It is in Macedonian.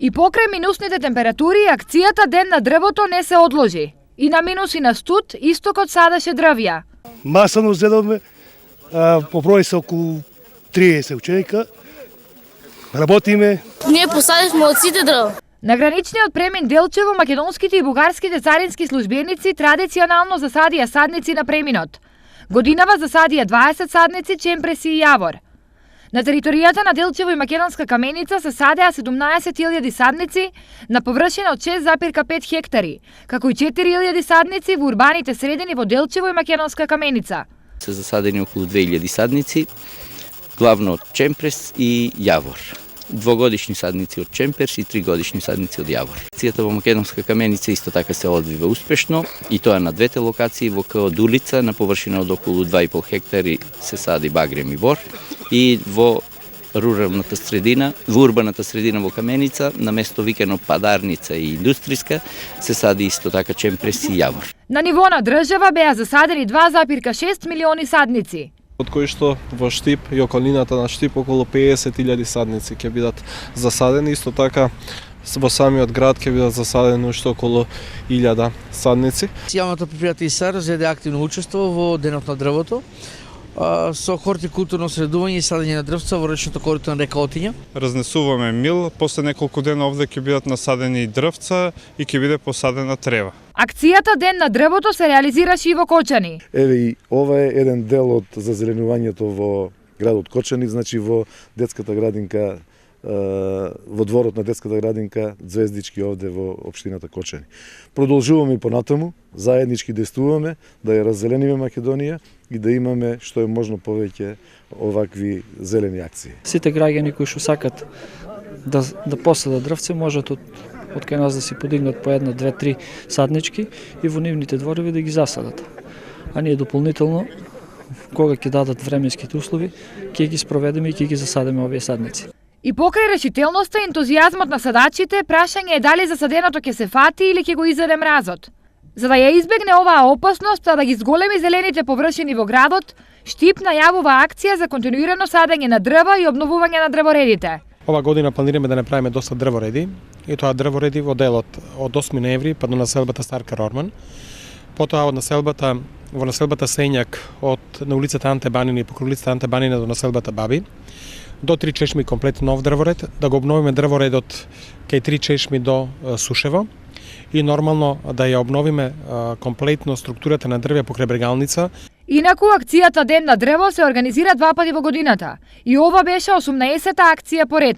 И покрај минусните температури, акцијата Ден на дрвото не се одложи. И на минус и на студ, истокот садеше дрвја. Масано зедовме, поброи се околу 30 ученика. Работиме. Ние посадивме од сите дрва. На граничниот премин Делчево, македонските и бугарските царински службеници традиционално засадија садници на преминот. Годинава засадија 20 садници, чемпреси и јавор. На територијата на Делчево и Македонска каменица се садеа 17.000 садници на површина од 6,5 хектари, како и 4.000 садници во урбаните средини во Делчево и Македонска каменица. Се засадени околу 2000 садници, главно од чемпрес и јавор. Двогодишни садници од чемперс и 3-годишни садници од јавор. Акцијата во Македонска каменица исто така се одвива успешно и тоа на двете локации во од улица на површина од околу 2,5 хектари се сади багрем и бор и во руралната средина, во урбаната средина во Каменица, на место викано Падарница и Индустријска, се сади исто така чемпрес и јавор. На ниво на држава беа засадени 2,6 милиони садници. Од кои што во Штип и околината на Штип околу 50.000 садници ќе бидат засадени, исто така во самиот град ќе бидат засадени уште околу 1000 садници. Јавното предпријатие ИСАР зеде активно учество во Денот на дрвото со хортикултурно средување и садење на дрвца во речното корито на река Отиња. Разнесуваме мил, после неколку дена овде ќе бидат насадени дрвца и ќе биде посадена трева. Акцијата Ден на дрвото се реализираше и во Кочани. Еве и ова е еден дел од зазеленувањето во градот Кочани, значи во детската градинка, во дворот на детската градинка Звездички овде во општината Кочани. Продолжуваме и понатаму, заеднички действуваме да ја раззелениме Македонија и да имаме што е можно повеќе овакви зелени акции. Сите граѓани кои што сакат да посадат дрвце можат од кај нас да си подигнат по една, две, три саднички и во нивните дворови да ги засадат. А ние дополнително, кога ќе дадат временските услови, ќе ги спроведеме и ќе ги засадеме овие садници. И покрај решителноста и ентузијазмот на садачите, прашање е дали засаденото ќе се фати или ќе го изеде мразот. За да ја избегне оваа опасност, а да ги зголеми зелените површини во градот, Штип најавува акција за континуирано садење на дрва и обновување на дрворедите. Ова година планираме да направиме доста дрвореди, и тоа дрвореди во делот од 8 ноември па до населбата Старка Рорман. Потоа од населбата во населбата Сењак на улицата Анте Банина и покрај улицата Анте Банина до населбата Баби. До 3 чешми комплет нов дрворед, да го обновиме дрворедот кај 3 чешми до Сушево и нормално да ја обновиме комплетно структурата на дрвја покрај Брегалница. Инаку акцијата Ден на дрво се организира 2 пати во годината и ова беше 18-та акција поред.